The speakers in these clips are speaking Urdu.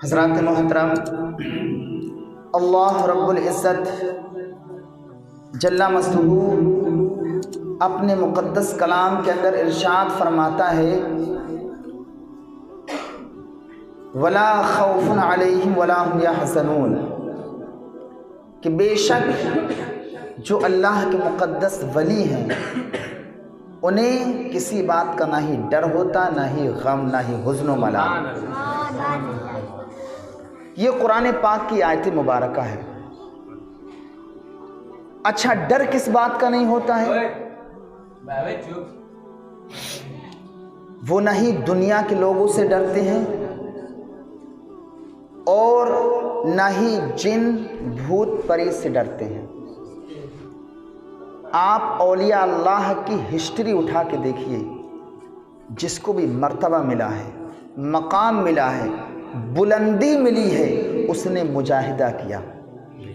حضرات محترم، اللہ رب العزت جل مجدہ اپنے مقدس کلام کے اندر ارشاد فرماتا ہے وَلَا خَوْفٌ عَلَيْهِمْ وَلَا هُمْ يَحْزَنُونَ، کہ بے شک جو اللہ کے مقدس ولی ہیں انہیں کسی بات کا نہ ہی ڈر ہوتا، نہ ہی غم، نہ ہی حزن و ملال۔ یہ قرآن پاک کی آیت مبارکہ ہے۔ اچھا، ڈر کس بات کا نہیں ہوتا ہے؟ وہ نہ ہی دنیا کے لوگوں سے ڈرتے ہیں اور نہ ہی جن بھوت پری سے ڈرتے ہیں۔ آپ اولیاء اللہ کی ہسٹری اٹھا کے دیکھیے، جس کو بھی مرتبہ ملا ہے، مقام ملا ہے، بلندی ملی ہے، اس نے مجاہدہ کیا،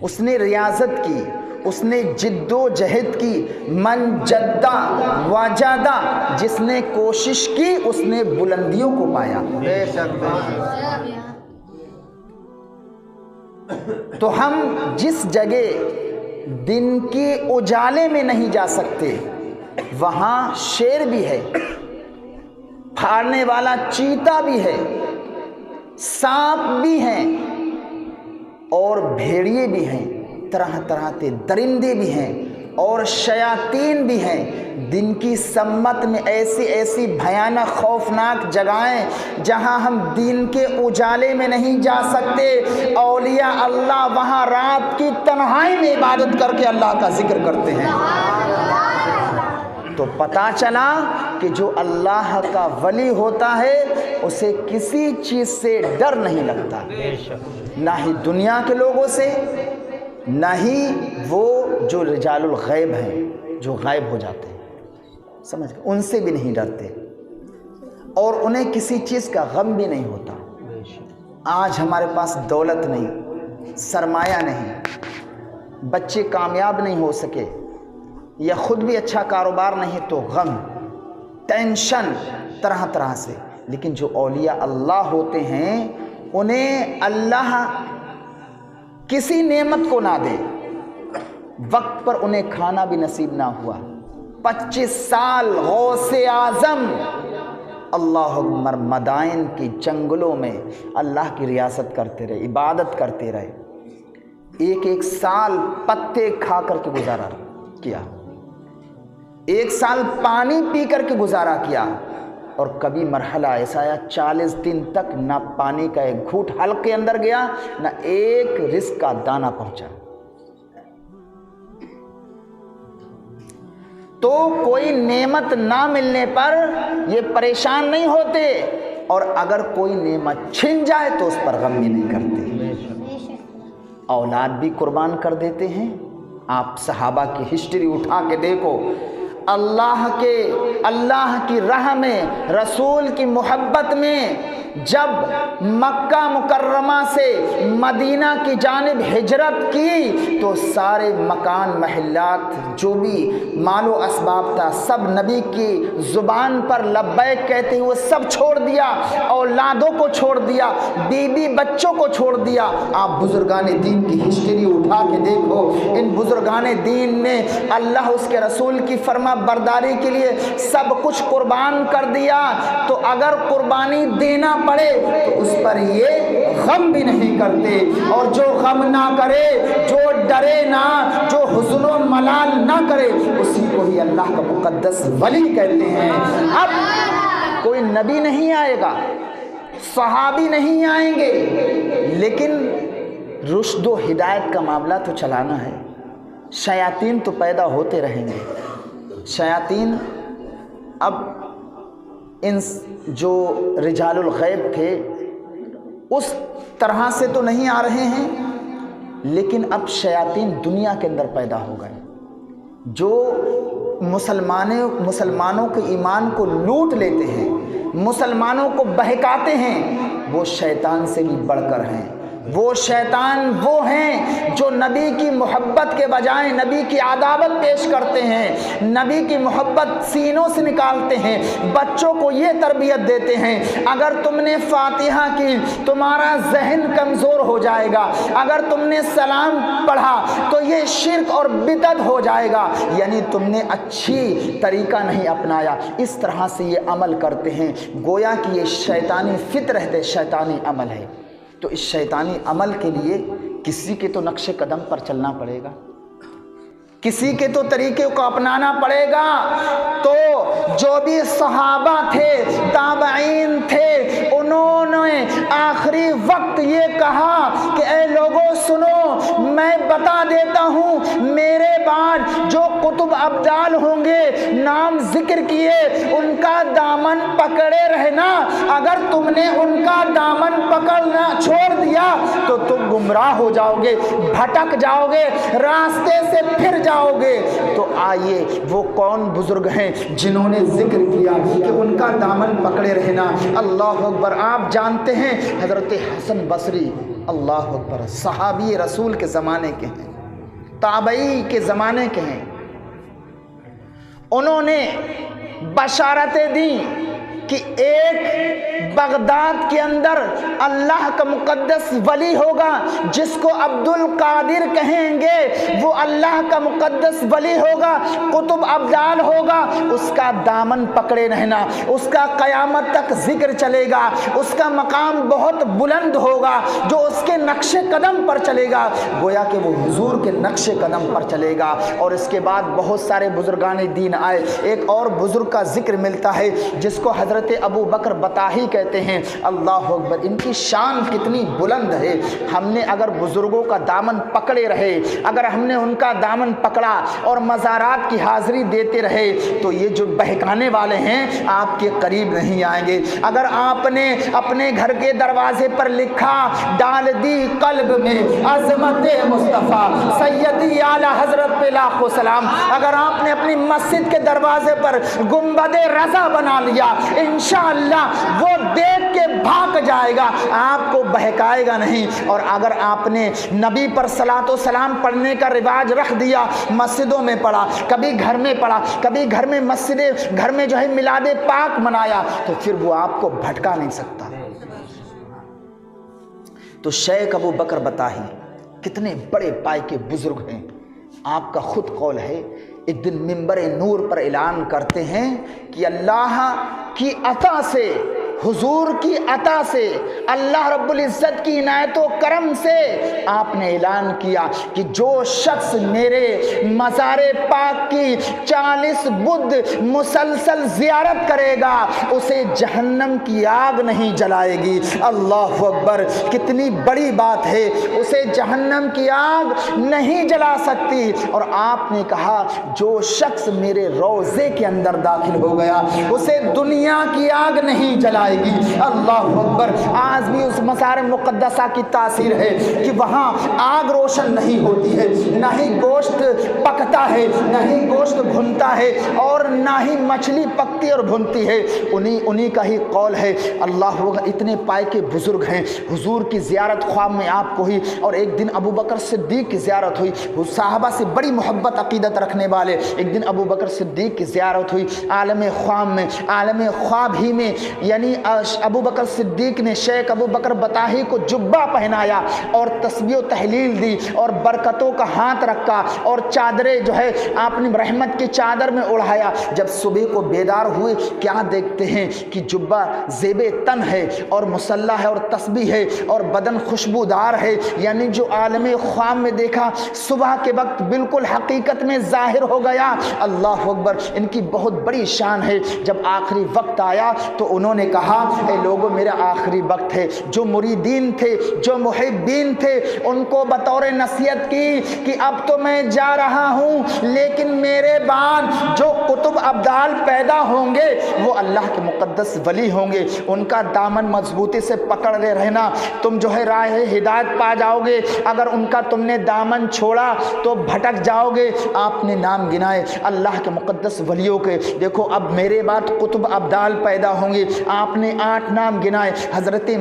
اس نے ریاضت کی، اس نے جد و جہد کی۔ من جدہ وجدہ، جس نے کوشش کی اس نے بلندیوں کو پایا۔ تو ہم جس جگہ دن کے اجالے میں نہیں جا سکتے وہاں شیر بھی ہے، پھاڑنے والا چیتا بھی ہے، سانپ بھی ہیں اور بھیڑیے بھی ہیں، طرح طرح کے درندے بھی ہیں اور شیاطین بھی ہیں۔ دن کی سمت میں ایسی ایسی بھیانک خوفناک جگہیں جہاں ہم دین کے اجالے میں نہیں جا سکتے، اولیاء اللہ وہاں رات کی تنہائی میں عبادت کر کے اللہ کا ذکر کرتے ہیں۔ تو پتہ چلا کہ جو اللہ کا ولی ہوتا ہے اسے کسی چیز سے ڈر نہیں لگتا، نہ ہی دنیا کے لوگوں سے، نہ ہی وہ جو رجال الغیب ہیں جو غائب ہو جاتے ہیں، سمجھ گئے، ان سے بھی نہیں ڈرتے اور انہیں کسی چیز کا غم بھی نہیں ہوتا۔ آج ہمارے پاس دولت نہیں، سرمایہ نہیں، بچے کامیاب نہیں ہو سکے یا خود بھی اچھا کاروبار نہیں تو غم، ٹینشن طرح طرح سے۔ لیکن جو اولیاء اللہ ہوتے ہیں انہیں اللہ کسی نعمت کو نہ دے، وقت پر انہیں کھانا بھی نصیب نہ ہوا، 25 سال غوث اعظم اللہ اکبر مدائن کی جنگلوں میں اللہ کی ریاست کرتے رہے، عبادت کرتے رہے، ایک ایک سال پتے کھا کر کے گزارا کیا، ایک سال پانی پی کر کے گزارا کیا، اور کبھی مرحلہ ایسا آیا 40 دن تک نہ پانی کا ایک گھونٹ حلق کے اندر گیا، نہ ایک رزق کا دانہ پہنچا۔ تو کوئی نعمت نہ ملنے پر یہ پریشان نہیں ہوتے، اور اگر کوئی نعمت چھن جائے تو اس پر غم بھی نہیں کرتے، اولاد بھی قربان کر دیتے ہیں۔ آپ صحابہ کی ہسٹری اٹھا کے دیکھو، اللہ کی راہ میں، رسول کی محبت میں جب مکہ مکرمہ سے مدینہ کی جانب ہجرت کی تو سارے مکان محلات جو بھی مال و اسباب تھا سب نبی کی زبان پر لبیک کہتے ہوئے سب چھوڑ دیا، اولادوں کو چھوڑ دیا، بیوی بچوں کو چھوڑ دیا۔ آپ بزرگان دین کی ہسٹری اٹھا کے دیکھو، ان بزرگان دین نے اللہ اس کے رسول کی فرما برداری کے لیے سب کچھ قربان کر دیا۔ تو اگر قربانی دینا پڑے تو اس پر یہ غم بھی نہیں کرتے، اور جو غم نہ کرے، جو ڈرے نہ، جو حزن و ملال نہ کرے، اسی کو ہی اللہ کا مقدس ولی کہتے ہیں۔ اب کوئی نبی نہیں آئے گا، صحابی نہیں آئیں گے، لیکن رشد و ہدایت کا معاملہ تو چلانا ہے۔ شیاطین تو پیدا ہوتے رہیں گے، شیاطین اب ان جو رجال الغیب تھے اس طرح سے تو نہیں آ رہے ہیں، لیکن اب شیاطین دنیا کے اندر پیدا ہو گئے جو مسلمانوں کے ایمان کو لوٹ لیتے ہیں، مسلمانوں کو بہکاتے ہیں۔ وہ شیطان سے بھی بڑھ کر ہیں، وہ شیطان وہ ہیں جو نبی کی محبت کے بجائے نبی کی عداوت پیش کرتے ہیں، نبی کی محبت سینوں سے نکالتے ہیں، بچوں کو یہ تربیت دیتے ہیں اگر تم نے فاتحہ کی تمہارا ذہن کمزور ہو جائے گا، اگر تم نے سلام پڑھا تو یہ شرک اور بدعت ہو جائے گا، یعنی تم نے اچھی طریقہ نہیں اپنایا۔ اس طرح سے یہ عمل کرتے ہیں، گویا کہ یہ شیطانی فطرت ہے، شیطانی عمل ہے۔ تو اس شیطانی عمل کے لیے کسی کے تو نقش قدم پر چلنا پڑے گا، کسی کے تو طریقے کو اپنانا پڑے گا۔ تو جو بھی صحابہ تھے، تابعین تھے، انہوں نے آخری وقت یہ کہا کہ اے لوگوں سنو، میں بتا دیتا ہوں میرے بعد جو قطب ابدال ہوں گے، نام ذکر کیے، ان کا دامن پکڑے رہنا، اگر تم نے ان کا دامن پکڑنا چھوڑ دیا تو تم گمراہ ہو جاؤ گے، بھٹک جاؤ گے، راستے سے پھر جاؤ گے۔ تو آئیے وہ کون بزرگ ہیں جنہوں نے ذکر کیا کہ ان کا دامن پکڑے رہنا؟ اللہ اکبر۔ آپ جانتے ہیں حضرت حسن بصری، اللہ اکبر، صحابی رسول کے زمانے کے ہیں، تابعی کے زمانے کے ہیں، انہوں نے بشارتیں دیں کہ ایک بغداد کے اندر اللہ کا مقدس ولی ہوگا جس کو عبد القادر کہیں گے، وہ اللہ کا مقدس ولی ہوگا، قطب ابدال ہوگا، اس کا دامن پکڑے رہنا، اس کا قیامت تک ذکر چلے گا، اس کا مقام بہت بلند ہوگا، جو اس کے نقش قدم پر چلے گا گویا کہ وہ حضور کے نقش قدم پر چلے گا۔ اور اس کے بعد بہت سارے بزرگان دین آئے۔ ایک اور بزرگ کا ذکر ملتا ہے جس کو حضرت ابو بکر بطاحی کہتے ہیں، اللہ اکبر، ان کی شان کتنی بلند ہے۔ ہم نے اگر بزرگوں کا دامن پکڑے رہے، اگر ہم نے ان کا دامن پکڑا اور مزارات کی حاضری دیتے رہے تو یہ جو بہکانے والے ہیں آپ کے قریب نہیں آئیں گے۔ اگر آپ نے اپنے گھر کے دروازے پر لکھا ڈال دی قلب میں عظمت مصطفیٰ سیدی اعلی حضرت پہ لاکھوں سلام، اگر آپ نے اپنی مسجد کے دروازے پر گنبد رضا بنا لیا، انشاءاللہ وہ دیکھ کے بھاگ جائے گا، آپ کو بہکائے گا نہیں۔ اور اگر آپ نے نبی پر صلاۃ و سلام پڑھنے کا رواج رکھ دیا، مسجدوں میں پڑھا، کبھی گھر میں پڑھا، کبھی گھر میں گھر میں جو ہے میلاد پاک منایا، تو پھر وہ آپ کو بھٹکا نہیں سکتا۔ تو شیخ ابو بکر بطاحی کتنے بڑے پائے کے بزرگ ہیں، آپ کا خود قول ہے، ایک دن منبر نور پر اعلان کرتے ہیں کہ اللہ کی عطا سے، حضور کی عطا سے، اللہ رب العزت کی عنایت و کرم سے آپ نے اعلان کیا کہ جو شخص میرے مزار پاک کی 40 بدھ مسلسل زیارت کرے گا اسے جہنم کی آگ نہیں جلائے گی۔ اللہ اکبر، کتنی بڑی بات ہے، اسے جہنم کی آگ نہیں جلا سکتی۔ اور آپ نے کہا جو شخص میرے روضے کے اندر داخل ہو گیا اسے دنیا کی آگ نہیں جلائے گی۔ اللہ اکبر۔ آج بھی اس مزار مقدسہ کی تاثیر ہے کہ وہاں آگ روشن نہیں ہوتی ہے، نہ ہی گوشت پکتا ہے، نہ ہی گوشت بھنتا ہے، اور نہ ہی مچھلی پکتی اور بھنتی ہے، انہی کا ہی قول ہے۔ اللہ اکبر، اتنے پائے کے بزرگ ہیں۔ حضور کی زیارت خواب میں آپ کو ہوئی، اور ایک دن ابو بکر صدیق کی زیارت ہوئی، صحابہ سے بڑی محبت عقیدت رکھنے والے، ایک دن ابو بکر صدیق کی زیارت ہوئی عالم خواب میں، عالم خواب ہی میں، یعنی ابو بکر صدیق نے شیخ ابو بکر بطاحی کو جبہ پہنایا اور تسبیح و تحلیل دی اور برکتوں کا ہاتھ رکھا اور چادریں جو ہے آپ نے رحمت کی چادر میں اڑھایا۔ جب صبح کو بیدار ہوئے کیا دیکھتے ہیں کہ جبہ زیب تن ہے اور مسلح ہے اور تسبیح ہے اور بدن خوشبودار ہے، یعنی جو عالم خواب میں دیکھا صبح کے وقت بالکل حقیقت میں ظاہر ہو گیا۔ اللہ اکبر، ان کی بہت بڑی شان ہے۔ جب آخری وقت آیا تو انہوں نے کہا اے لوگوں میرا آخری وقت ہے۔ جو مریدین تھے، جو محبین تھے، ان کو بطور نصیحت کی کہ اب تو میں جا رہا ہوں، لیکن میرے بعد جو قطب ابدال پیدا ہوں گے وہ اللہ کے مقدس ولی ہوں گے، ان کا دامن مضبوطی سے پکڑ لے رہنا، تم جو ہے راہ ہدایت پا جاؤ گے، اگر ان کا تم نے دامن چھوڑا تو بھٹک جاؤ گے۔ آپ نے نام گنائے اللہ کے مقدس ولیوں کے، دیکھو اب میرے بعد قطب ابدال پیدا ہوں گے، آپ نے 8 نام گنائے، حضرت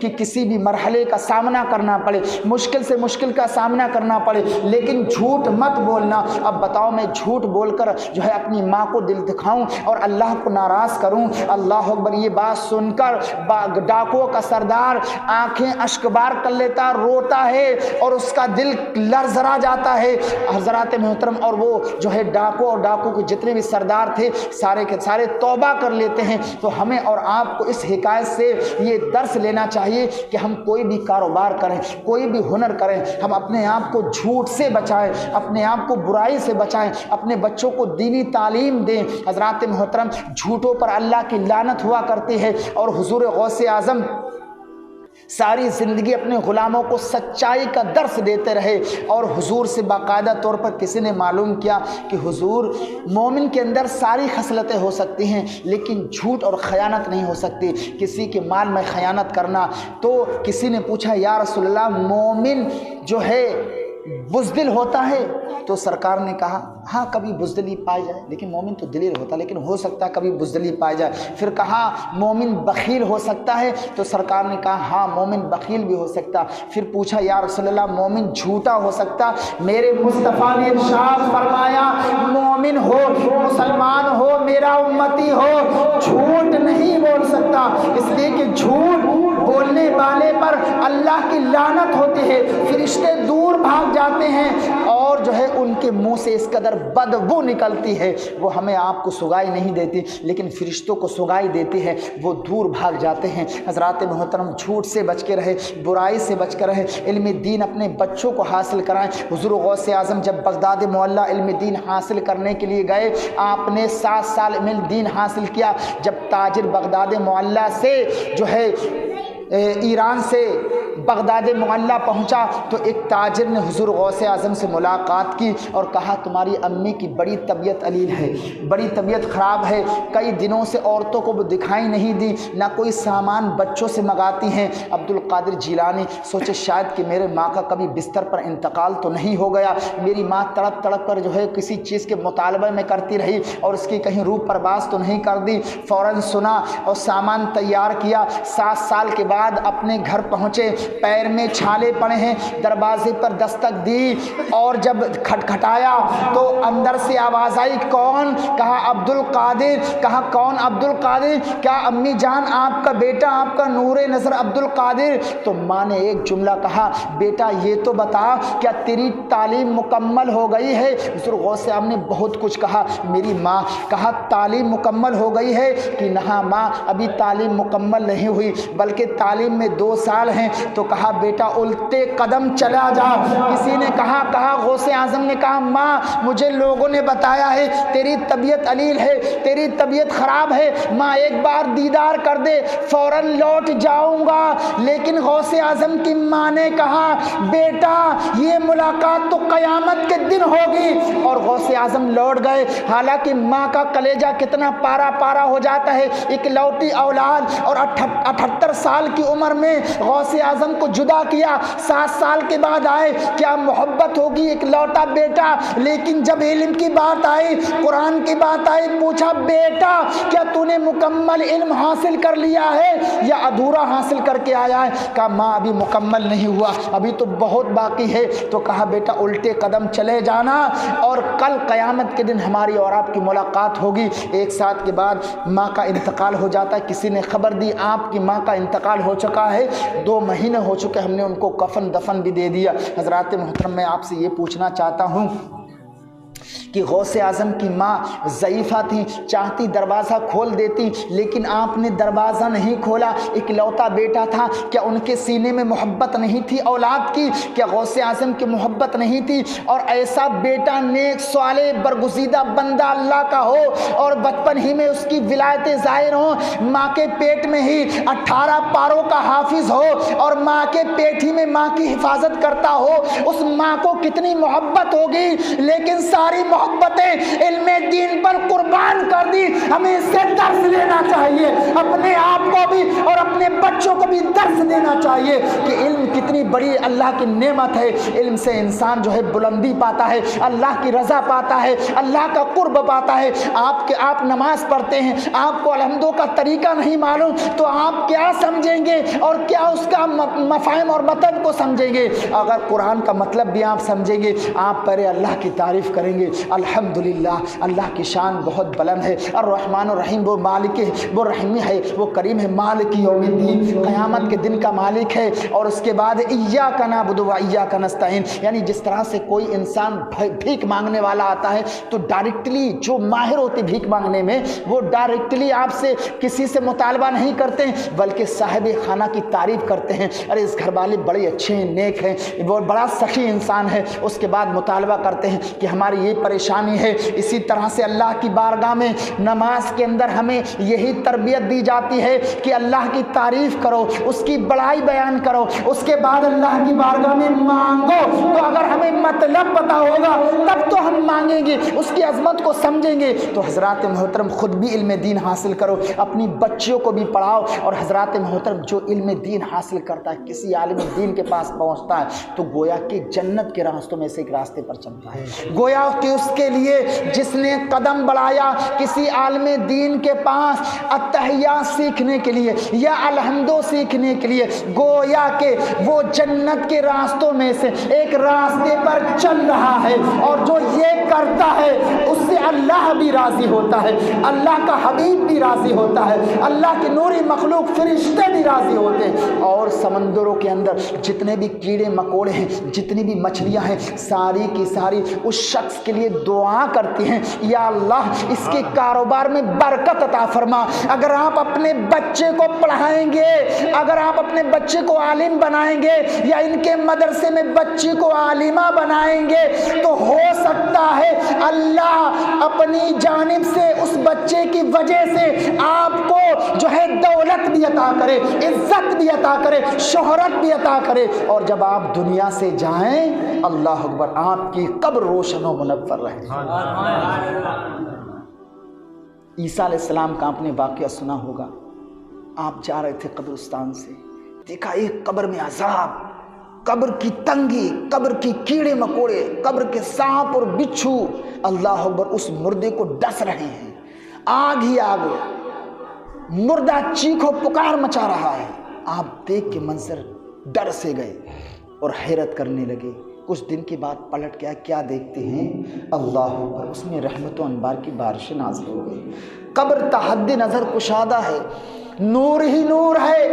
کہ کسی بھی مرحلے کا سامنا کرنا پڑے، مشکل سے مشکل کا سامنا کرنا پڑے، لیکن جھوٹ مت بولنا۔ اب بتاؤ میں جھوٹ بول کر جو ہے اپنی ماں کو دل دکھاؤں اور اللہ کو ناراض کروں؟ اللہ اکبر۔ یہ بات سن کر ڈاکوؤں کا سردار آنکھیں اشک بار کر لیتا، روتا ہے اور اس کا دل لرزرا جاتا ہے۔ حضرات محترم، اور وہ جو ہے ڈاکو اور ڈاکو کے جتنے بھی سردار تھے سارے کے سارے توبہ کر لیتے ہیں۔ تو ہمیں اور آپ کو اس حکایت سے یہ درس لینا چاہیے کہ ہم کوئی بھی کاروبار کریں، کوئی بھی ہنر کریں، ہم اپنے آپ کو جھوٹ سے بچائیں، اپنے آپ کو برائی سے بچائیں، اپنے بچوں کو دینی تعلیم دیں۔ حضرات محترم، جھوٹوں پر اللہ کی لعنت ہوا کرتی ہے، اور حضور غوث اعظم ساری زندگی اپنے غلاموں کو سچائی کا درس دیتے رہے۔ اور حضور سے باقاعدہ طور پر کسی نے معلوم کیا کہ حضور، مومن کے اندر ساری خصلتیں ہو سکتی ہیں لیکن جھوٹ اور خیانت نہیں ہو سکتی۔ کسی کے مال میں خیانت کرنا، تو کسی نے پوچھا یا رسول اللہ مومن جو ہے بزدل ہوتا ہے؟ تو سرکار نے کہا ہاں کبھی بزدلی پائی جائے، لیکن مومن تو دلیر ہوتا، لیکن ہو سکتا ہے کبھی بزدلی پائی جائے۔ پھر کہا مومن بخیل ہو سکتا ہے؟ تو سرکار نے کہا ہاں مومن بخیل بھی ہو سکتا۔ پھر پوچھا یا رسول اللہ مومن جھوٹا ہو سکتا؟ میرے مصطفیٰ نے ارشاد فرمایا مومن ہو، مسلمان ہو، میرا امتی ہو، جھوٹ نہیں بول سکتا، اس لیے کہ جھوٹ بولنے والے پر اللہ کی لعنت ہوتی ہے، فرشتے دور بھاگ جاتے ہیں، اور جو ہے ان کے منہ سے اس قدر بدبو نکلتی ہے، وہ ہمیں آپ کو سگائی نہیں دیتی لیکن فرشتوں کو سگائی دیتی ہے، وہ دور بھاگ جاتے ہیں۔ حضرات محترم، جھوٹ سے بچ کے رہے، برائی سے بچ کے رہے، علم دین اپنے بچوں کو حاصل کرائیں۔ حضور غوث اعظم جب بغداد معلیٰ علم دین حاصل کرنے کے لیے گئے، آپ نے 7 سال علم دین حاصل کیا۔ جب تاجر بغداد معلیٰ سے جو ہے ایران سے بغداد معلیٰ پہنچا تو ایک تاجر نے حضور غوث اعظم سے ملاقات کی اور کہا تمہاری امی کی بڑی طبیعت علیل ہے، بڑی طبیعت خراب ہے، کئی دنوں سے عورتوں کو وہ دکھائی نہیں دی، نہ کوئی سامان بچوں سے منگاتی ہیں۔ عبد القادر جیلانی سوچے شاید کہ میرے ماں کا کبھی بستر پر انتقال تو نہیں ہو گیا، میری ماں تڑپ تڑپ کر جو ہے کسی چیز کے مطالبے میں کرتی رہی اور اس کی کہیں روح پرواز تو نہیں کر دی۔ فوراً سنا اور سامان تیار کیا۔ 7 سال کے بعد اپنے گھر پہنچے، پیر میں چھالے پڑے ہیں، دروازے پر دستک دی اور جب کھٹکھٹایا تو اندر سے آواز آئی کون؟ کہا عبد القادر۔ کہا کون عبد القادر؟ کیا امی جان آپ کا بیٹا، آپ کا نور نظر عبد القادر؟ تو ماں نے ایک جملہ کہا بیٹا یہ تو بتا کیا تیری تعلیم مکمل ہو گئی ہے؟ حضور غوث اعظم نے بہت کچھ کہا۔ میری ماں کہا تعلیم مکمل ہو گئی ہے کہ نہ ماں ابھی تعلیم مکمل نہیں ہوئی بلکہ تعلیم میں 2 سال ہیں۔ تو کہا بیٹا الٹے قدم چلا جا۔ کسی نے کہا غوث اعظم نے کہا ماں مجھے لوگوں نے بتایا ہے تیری طبیعت علیل ہے، تیری طبیعت خراب ہے، ماں ایک بار دیدار کر دے فوراً لوٹ جاؤں گا۔ لیکن غوث اعظم کی ماں نے کہا بیٹا یہ ملاقات تو قیامت کے دن ہوگی، اور غوث اعظم لوٹ گئے۔ حالانکہ ماں کا کلیجہ کتنا پارا پارا ہو جاتا ہے، ایک لوٹی اولاد، اور 78 سال کی عمر میں غوث اعظم کو جدا کیا، 7 سال کے بعد آئے، کیا محبت ہوگی ایک لوٹا بیٹا۔ لیکن جب علم کی بات آئی، قرآن کی بات آئی، پوچھا بیٹا کیا تو نے مکمل علم حاصل کر لیا ہے یا ادھورا حاصل کر کے آیا ہے؟ کہا ماں ابھی مکمل نہیں ہوا، ابھی تو بہت باقی ہے۔ تو کہا بیٹا الٹے قدم چلے جانا اور کل قیامت کے دن ہماری اور آپ کی ملاقات ہوگی۔ 1 سال کے بعد ماں کا انتقال ہو جاتا ہے، کسی نے خبر دی آپ کی ماں کا انتقال ہو چکا ہے، 2 مہینے ہو چکے، ہم نے ان کو کفن دفن بھی دے دیا۔ حضرات محترم میں آپ سے یہ پوچھنا چاہتا ہوں کہ غوث اعظم کی ماں ضعیفہ تھی، چاہتی دروازہ کھول دیتی لیکن آپ نے دروازہ نہیں کھولا، اکلوتا بیٹا تھا، کیا ان کے سینے میں محبت نہیں تھی اولاد کی؟ کیا غوث اعظم کی محبت نہیں تھی؟ اور ایسا بیٹا نیک صالح برگزیدہ بندہ اللہ کا ہو اور بچپن ہی میں اس کی ولایتیں ظاہر ہوں، ماں کے پیٹ میں ہی 18 پاروں کا حافظ ہو اور ماں کے پیٹ ہی میں ماں کی حفاظت کرتا ہو، اس ماں کو کتنی محبت ہوگی؟ لیکن ساری محبتیں علم دین پر قربان کر دی۔ ہمیں اس سے درس لینا چاہیے، اپنے آپ کو بھی اور اپنے بچوں کو بھی درس دینا چاہیے کہ علم کتنی بڑی اللہ کی نعمت ہے۔ علم سے انسان جو ہے بلندی پاتا ہے، اللہ کی رضا پاتا ہے، اللہ کا قرب پاتا ہے۔ آپ نماز پڑھتے ہیں، آپ کو الحمدوں کا طریقہ نہیں معلوم تو آپ کیا سمجھیں گے اور کیا اس کا آپ مفاہیم اور مطلب کو سمجھیں گے, اگر قرآن کا مطلب بھی آپ سمجھیں گے, آپ پہلے اللہ کی تعریف کریں گے, الحمدللہ اللہ کی شان بہت بلند ہے, الرحمن الرحیم وہ مالک ہے, وہ رحیم ہے, وہ کریم ہے, مالک یوم الدین قیامت کے دن کا مالک ہے. اور اس کے بعد ایاک نعبد و ایاک نستعین, یعنی جس طرح سے کوئی انسان بھیک مانگنے والا آتا ہے تو ڈائریکٹلی جو ماہر ہوتے بھیک مانگنے میں, وہ ڈائریکٹلی آپ سے کسی سے مطالبہ نہیں کرتے ہیں, بلکہ صاحب خانہ کی تعریف کرتے ہیں, ارے اس گھر والے بڑے اچھے ہیں, نیک ہیں, وہ بڑا سخی انسان ہے. اس کے بعد مطالبہ کرتے ہیں کہ ہماری یہ پریشانی ہے. اسی طرح سے اللہ کی بارگاہ میں نماز کے اندر ہمیں یہی تربیت دی جاتی ہے کہ اللہ کی تعریف کرو, اس کی بڑائی بیان کرو, اس کے بعد اللہ کی بارگاہ میں مانگو. تو اگر ہمیں مطلب پتا ہوگا تب تو ہم مانگیں گے, اس کی عظمت کو سمجھیں گے. تو حضرات محترم خود بھی علم دین حاصل کرو, اپنی بچیوں کو بھی پڑھاؤ. اور حضرات محترم جو علم دین حاصل کرتا ہے, کسی عالم دین کے پاس پہنچتا ہے, تو گویا کہ جنت کے راستوں میں سے ایک راستے پر چلتا ہے. گویا کہ اس کے لیے جس نے قدم بڑھایا کسی عالم دین کے پاس التحیات سیکھنے کے لیے یا الحمدو سیکھنے کے لیے, گویا کہ وہ جنت کے راستوں میں سے ایک راستے پر چل رہا ہے. اور جو یہ کرتا ہے اس سے اللہ بھی راضی ہوتا ہے, اللہ کا حبیب بھی راضی ہوتا ہے, اللہ کے نوری مخلوق فرشتے بھی راضی ہوتے ہیں. اور سمندروں کے اندر جتنے بھی کیڑے مکوڑے ہیں, جتنی بھی مچھلیاں ہیں, ساری کی ساری اس شخص کے لیے دعا کرتی ہیں, یا اللہ اس کے کاروبار میں برکت عطا فرما. اگر آپ اپنے بچے کو پڑھائیں گے, اگر آپ اپنے بچے کو عالم بنائیں گے یا ان کے مدرسے میں بچی کو عالمہ بنائیں گے, تو ہو سکتا ہے اللہ اپنی جانب سے اس بچے کی وجہ سے آپ کو جو ہے دولت بھی عطا کرے, عزت بھی عطا کرے, شہرت بھی عطا کرے. اور جب آپ دنیا سے جائیں, اللہ اکبر, آپ کی قبر روشن و منور رہے. عیسیٰ علیہ السلام کا آپ نے واقعہ سنا ہوگا. آپ جا رہے تھے قبرستان سے, دیکھا ایک قبر میں عذاب, قبر کی تنگی, قبر کی کیڑے مکوڑے, قبر کے سانپ اور بچھو, اللہ اکبر, اس مردے کو ڈس رہے ہیں, آگ ہی آگ, مردہ چیخو پکار مچا رہا ہے. آپ دیکھ کے منظر ڈر سے گئے اور حیرت کرنے لگے. کچھ دن کے بعد پلٹ کے کیا دیکھتے ہیں, اللہ اکبر, اس میں رحمت و انبار کی بارشیں نازل ہو گئی. قبر تحد نظر کشادہ ہے, نور ہی نور ہے.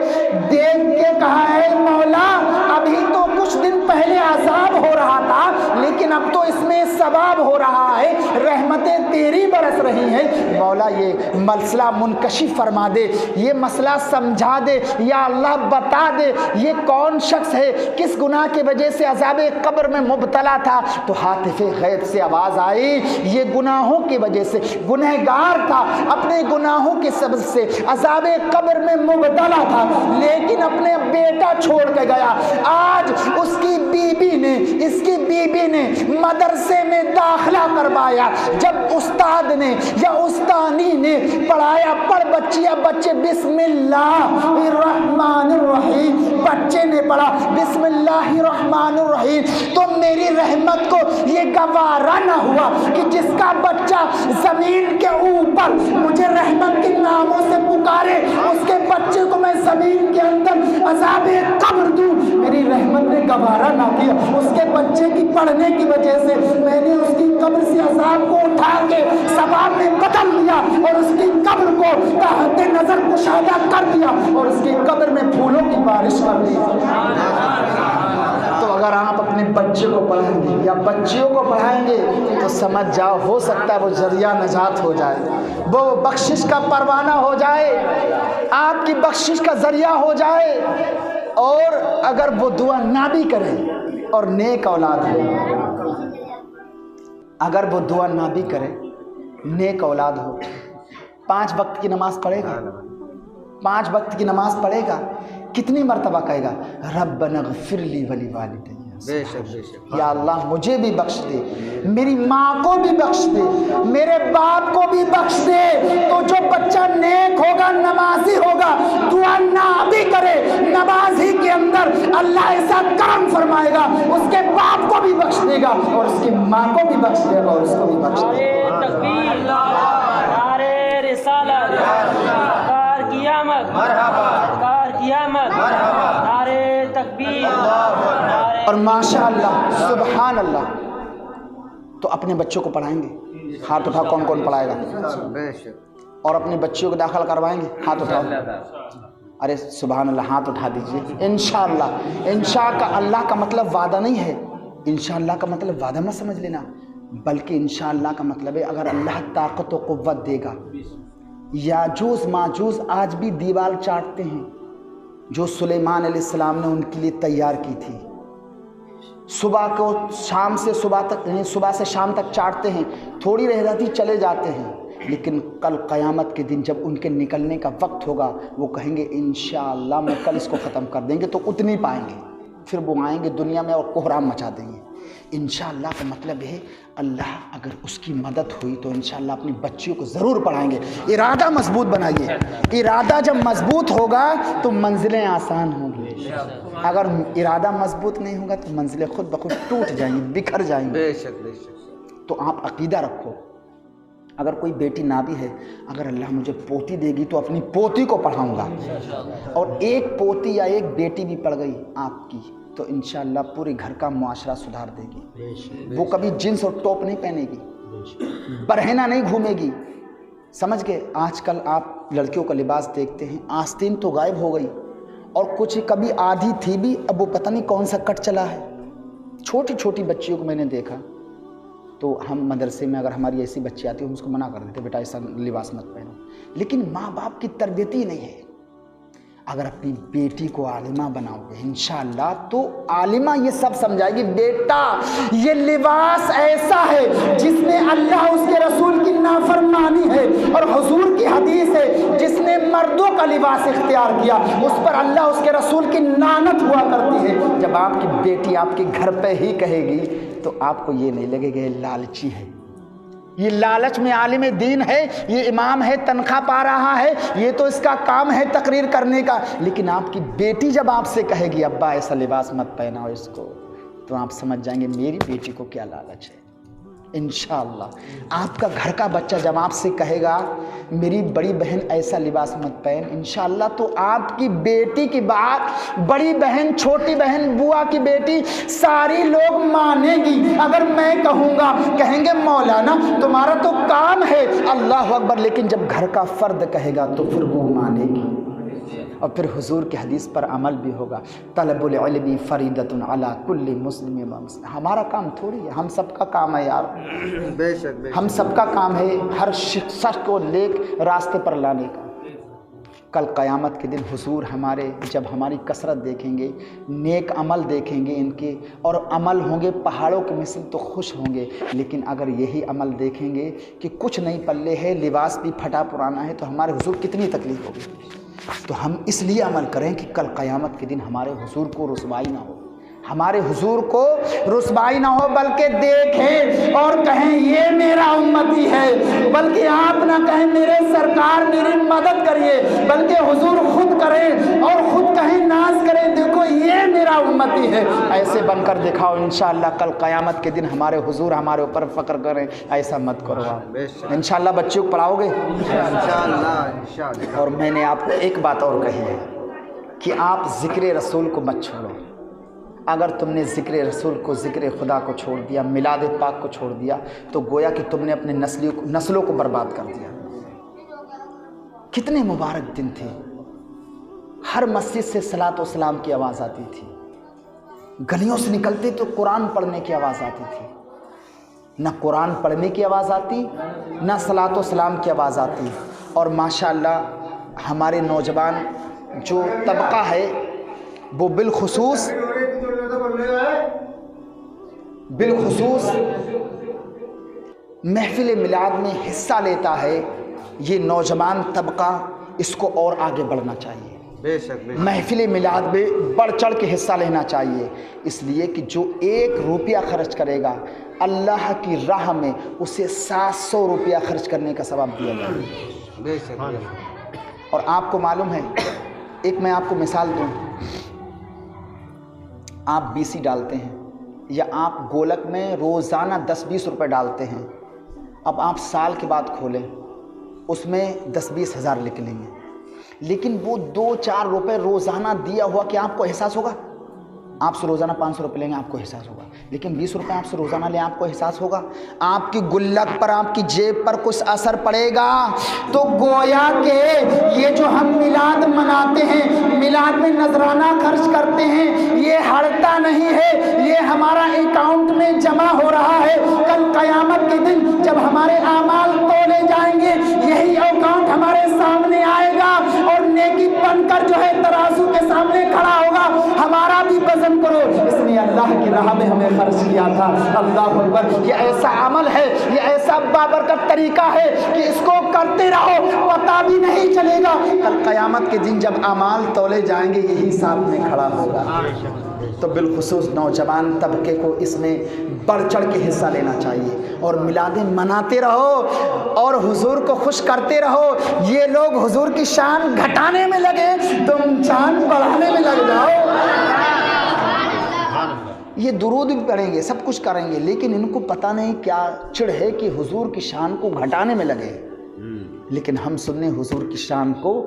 دیکھ کے کہا ہے مولا ابھی تو کچھ دن پہلے عذاب ہو رہا تھا, لیکن اب تو اس میں ثواب ہو رہا ہے, رحمتیں تیری برس رہی ہیں. مولا یہ مسئلہ منکشف فرما دے, یہ مسئلہ سمجھا دے, یا اللہ بتا دے یہ کون شخص ہے, کس گناہ کی وجہ سے عذاب قبر میں مبتلا تھا. تو ہاتف غیب سے آواز آئی, یہ گناہوں کی وجہ سے گنہگار تھا, اپنے گناہوں کے سبب سے عذاب قبر میں مبتلا تھا, لیکن اپنے بیٹا چھوڑ کے گیا. آج اس کی بیوی نے, اس کی بیوی نے مدرسے میں داخلہ کروایا. جب استاد نے یا استانی نے پڑھایا, پڑھ بچیاں, بچے بسم اللہ الرحمن الرحیم, بچے نے پڑھا بسم اللہ الرحمن الرحیم, تو میری رحمت کو یہ گوارا نہ ہوا کہ جس کا بچہ زمین کے اوپر مجھے رحمت کے ناموں سے پکارے, اس کے بچے کو میں زمین کے اندر عذاب قبر دوں. میری رحمت نے گوارا نہ کیا, اس کے بچے کی پڑھنے کی وجہ سے میں نے اس کی قبر سے عذاب کو اٹھا کے ثواب میں بدل دیا, اور اس کی قبر کو تحت نظر کشادہ کر دیا, اور اس کی قبر میں پھولوں کی بارش کر دی. تو اگر آپ اپنے بچے کو پڑھائیں گے یا بچیوں کو پڑھائیں گے تو سمجھ جاؤ ہو سکتا ہے وہ ذریعہ نجات ہو جائے, وہ بخشش کا پروانہ ہو جائے, آپ کی بخشش کا ذریعہ ہو جائے. اور اگر وہ دعا نہ بھی کرے اور نیک اولاد ہو, اگر وہ دعا نہ بھی کرے, نیک اولاد ہو, 5 وقت کی نماز پڑھے گا, 5 وقت کی نماز پڑھے گا, کتنی مرتبہ کہے گا ربنا اغفر لی ولی والدی, بے شک بے شک, یا اللہ مجھے بھی بخش دے, میری ماں کو بھی بخش دے, میرے باپ کو بھی بخش دے. تو جو بچہ نیک ہوگا, نمازی ہوگا, دعا نہ بھی کرے, نماز ہی کے اندر اللہ ایسا کرم فرمائے گا, اس کے باپ کو بھی بخش دے گا اور اس کی ماں کو بھی بخش دے گا اور اس کو بھی بخش دے گا. تکبیر, نعرہ رسالت, سرکار کی آمد, سرکار کی قیامت نعرے تکبیر اور ماشاءاللہ سبحان اللہ. تو اپنے بچوں کو پڑھائیں گے؟ ہاتھ اٹھاؤ کون کون پڑھائے گا؟ اور اپنے بچوں کو داخل کروائیں گے؟ ہاتھ اٹھاؤ. ارے سبحان اللہ، ہاتھ اٹھا دیجئے. انشاءاللہ. انشاء کا اللہ کا مطلب وعدہ نہیں ہے. انشاءاللہ کا مطلب وعدہ مت سمجھ لینا، بلکہ انشاءاللہ کا مطلب ہے اگر اللہ طاقت و قوت دے گا. یاجوج ماجوج آج بھی دیوار چاٹتے ہیں جو سلیمان علیہ السلام نے ان کے لیے تیار کی تھی. صبح کو شام سے صبح تک، صبح سے شام تک چاٹتے ہیں، تھوڑی رہ جاتی چلے جاتے ہیں. لیکن کل قیامت کے دن جب ان کے نکلنے کا وقت ہوگا وہ کہیں گے انشاءاللہ میں کل اس کو ختم کر دیں گے، تو اتنی پائیں گے. پھر وہ آئیں گے دنیا میں اور کوہرام مچا دیں گے. انشاءاللہ کا مطلب ہے اللہ اگر اس کی مدد ہوئی تو انشاءاللہ اپنی بچیوں کو ضرور پڑھائیں گے. ارادہ مضبوط بنائیے. ارادہ جب مضبوط ہوگا تو منزلیں آسان ہوں گی. اگر ارادہ مضبوط نہیں ہوگا تو منزلیں خود بخود ٹوٹ جائیں گی، بکھر جائیں گی. بے شک بے شک. تو آپ عقیدہ رکھو. اگر کوئی بیٹی نہ بھی ہے، اگر اللہ مجھے پوتی دے گی تو اپنی پوتی کو پڑھاؤں گا. اور ایک پوتی یا ایک بیٹی بھی پڑھ گئی آپ کی تو انشاءاللہ پورے گھر کا معاشرہ سدھار دے گی. وہ کبھی جنس اور ٹاپ نہیں پہنے گی، برہنہ نہیں گھومے گی. سمجھ گئے؟ آج کل آپ لڑکیوں کا لباس دیکھتے ہیں، آستین تو غائب ہو گئی اور کچھ کبھی آدھی تھی بھی، اب وہ پتہ نہیں کون سا کٹ چلا ہے. چھوٹی چھوٹی بچیوں کو میں نے دیکھا تو ہم مدرسے میں اگر ہماری ایسی بچی آتی ہم اس کو منع کر دیتے بیٹا ایسا لباس مت پہنو. لیکن ماں باپ کی تربیت ہی نہیں ہے. اگر اپنی بیٹی کو عالمہ بناؤ گے انشاءاللہ تو عالمہ یہ سب سمجھائے گی بیٹا یہ لباس ایسا ہے جس نے اللہ اس کے رسول کی نافرمانی ہے، اور حضور کی حدیث ہے جس نے مردوں کا لباس اختیار کیا اس پر اللہ اس کے رسول کی لعنت ہوا کرتی ہے. جب آپ کی بیٹی آپ کے گھر پہ ہی کہے گی تو آپ کو یہ نہیں لگے گا یہ لالچی ہے، یہ لالچ میں عالم دین ہے، یہ امام ہے تنخواہ پا رہا ہے، یہ تو اس کا کام ہے تقریر کرنے کا. لیکن آپ کی بیٹی جب آپ سے کہے گی ابا ایسا لباس مت پہناؤ اس کو، تو آپ سمجھ جائیں گے میری بیٹی کو کیا لالچ ہے. انشاءاللہ آپ کا گھر کا بچہ جب آپ سے کہے گا میری بڑی بہن ایسا لباس مت پہن، انشاءاللہ تو آپ کی بیٹی کی بات بڑی بہن، چھوٹی بہن، بوا کی بیٹی ساری لوگ مانے گی. اگر میں کہوں گا کہیں گے مولانا تمہارا تو کام ہے، اللہ اکبر. لیکن جب گھر کا فرد کہے گا تو پھر وہ مانے گی اور پھر حضور کی حدیث پر عمل بھی ہوگا. طلب العلم فریضۃ علی کل مسلم و مسلم. ہمارا کام تھوڑی ہے، ہم سب کا کام ہے یار. بے شک بے شک. ہم سب کا کام ہے ہر شخص کو نیک راستے پر لانے کا. کل قیامت کے دن حضور ہمارے جب ہماری کثرت دیکھیں گے، نیک عمل دیکھیں گے ان کے، اور عمل ہوں گے پہاڑوں کے مثل تو خوش ہوں گے. لیکن اگر یہی عمل دیکھیں گے کہ کچھ نہیں پلے ہے، لباس بھی پھٹا پرانا ہے، تو ہمارے حضور کتنی تکلیف ہوگی. تو ہم اس لیے عمل کریں کہ کل قیامت کے دن ہمارے حضور کو رسوائی نہ ہو، ہمارے حضور کو رسوائی نہ ہو، بلکہ دیکھیں اور کہیں یہ میرا امتی ہے. بلکہ آپ نہ کہیں میرے سرکار میری مدد کریے، بلکہ حضور خود کریں اور خود کہیں ناز کریں دیکھو یہ میرا امتی ہے. ایسے بن کر دکھاؤ انشاءاللہ کل قیامت کے دن ہمارے حضور ہمارے اوپر فخر کریں. ایسا مت کرو آپ. انشاءاللہ بچوں کو پڑھاؤ گے انشاءاللہ. اور میں نے آپ کو ایک بات اور کہی ہے کہ آپ ذکر رسول کو مت چھوڑو. اگر تم نے ذکر رسول کو، ذکر خدا کو چھوڑ دیا، میلاد پاک کو چھوڑ دیا تو گویا کہ تم نے اپنے نسلوں کو برباد کر دیا. کتنے مبارک دن تھے، ہر مسجد سے صلاۃ و سلام کی آواز آتی تھی، گلیوں سے نکلتے تو قرآن پڑھنے کی آواز آتی تھی. نہ قرآن پڑھنے کی آواز آتی، نہ صلاۃ و سلام کی آواز آتی. اور ماشاءاللہ ہمارے نوجوان جو طبقہ ہے وہ بالخصوص محفل میلاد میں حصہ لیتا ہے. یہ نوجوان طبقہ اس کو اور آگے بڑھنا چاہیے. بے شک بے شک. محفل میلاد میں بڑھ چڑھ کے حصہ لینا چاہیے، اس لیے کہ جو 1 روپیہ خرچ کرے گا اللہ کی راہ میں اسے 700 روپیہ خرچ کرنے کا ثواب دیا جائے. بے شک. اور آپ کو معلوم ہے، ایک میں آپ کو مثال دوں، آپ BC ڈالتے ہیں یا آپ گولک میں روزانہ 10-20 روپے ڈالتے ہیں. اب آپ سال کے بعد کھولیں، اس میں 10-20 ہزار نکلیں گے. لیکن وہ 2-4 روپے روزانہ دیا ہوا کہ آپ کو احساس ہوگا؟ آپ سے روزانہ 500 روپے لیں گے آپ کو احساس ہوگا، لیکن 20 روپے آپ سے روزانہ لیں آپ کو احساس ہوگا؟ آپ کی گلک پر، آپ کی جیب پر کچھ اثر پڑے گا؟ تو گویا کہ یہ جو ہم میلاد مناتے ہیں، میلاد میں نذرانہ خرچ کرتے ہیں، یہ ہڑتا نہیں ہے، یہ ہمارا اکاؤنٹ میں جمع ہو رہا ہے۔ کل قیامت کے دن جب ہمارے اعمال تولے جائیں گے، یہی اکاؤنٹ ہمارے سامنے آئے گا اور نیکی بن کر جو ہے ترازو کے سامنے کھڑا ہوگا۔ ہمارا بھی وزن کرو، اس نے اللہ کی راہ میں ہمیں خرچ کیا تھا۔ اللہ اکبر، یہ ایسا عمل ہے، یہ ایسا بابرکت طریقہ ہے کہ اس کو کرتے رہو، پتہ بھی نہیں چلے گا۔ کل قیامت کے دن جب اعمال تولے جائیں گے یہی ساتھ میں کھڑا ہوگا۔ تو بالخصوص نوجوان طبقے کو اس میں بڑھ چڑھ کے حصہ لینا چاہیے اور میلادیں مناتے رہو اور حضور کو خوش کرتے رہو۔ یہ لوگ حضور کی شان گھٹانے میں لگے، تم شان بڑھانے میں لگ جاؤ۔ یہ درود بھی پڑھیں گے، سب کچھ کریں گے، لیکن ان کو پتہ نہیں کیا چڑ ہے کہ حضور کی شان کو گھٹانے میں لگے، لیکن ہم سننے حضور کی شان کو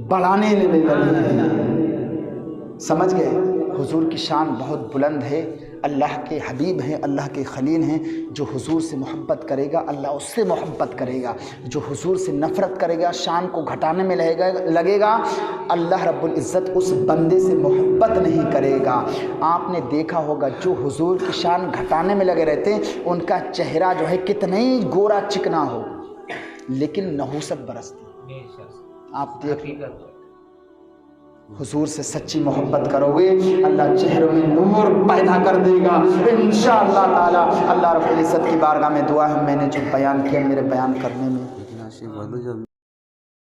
بڑھانے میں لگے۔ سمجھ گئے؟ حضور کی شان بہت بلند ہے، اللہ کے حبیب ہیں، اللہ کے خلیل ہیں۔ جو حضور سے محبت کرے گا اللہ اس سے محبت کرے گا، جو حضور سے نفرت کرے گا، شان کو گھٹانے میں لگے گا، اللہ رب العزت اس بندے سے محبت نہیں کرے گا۔ آپ نے دیکھا ہوگا جو حضور کی شان گھٹانے میں لگے رہتے ہیں ان کا چہرہ جو ہے کتنا ہی گورا چکنا ہو لیکن نحوست برستی۔ آپ دیکھ حضور سے سچی محبت کرو گے اللہ چہروں میں نور پیدا کر دے گا انشاءاللہ تعالی۔ اللہ رب العزت کی بارگاہ میں دعا ہے، میں نے جو بیان کیا میرے بیان کرنے میں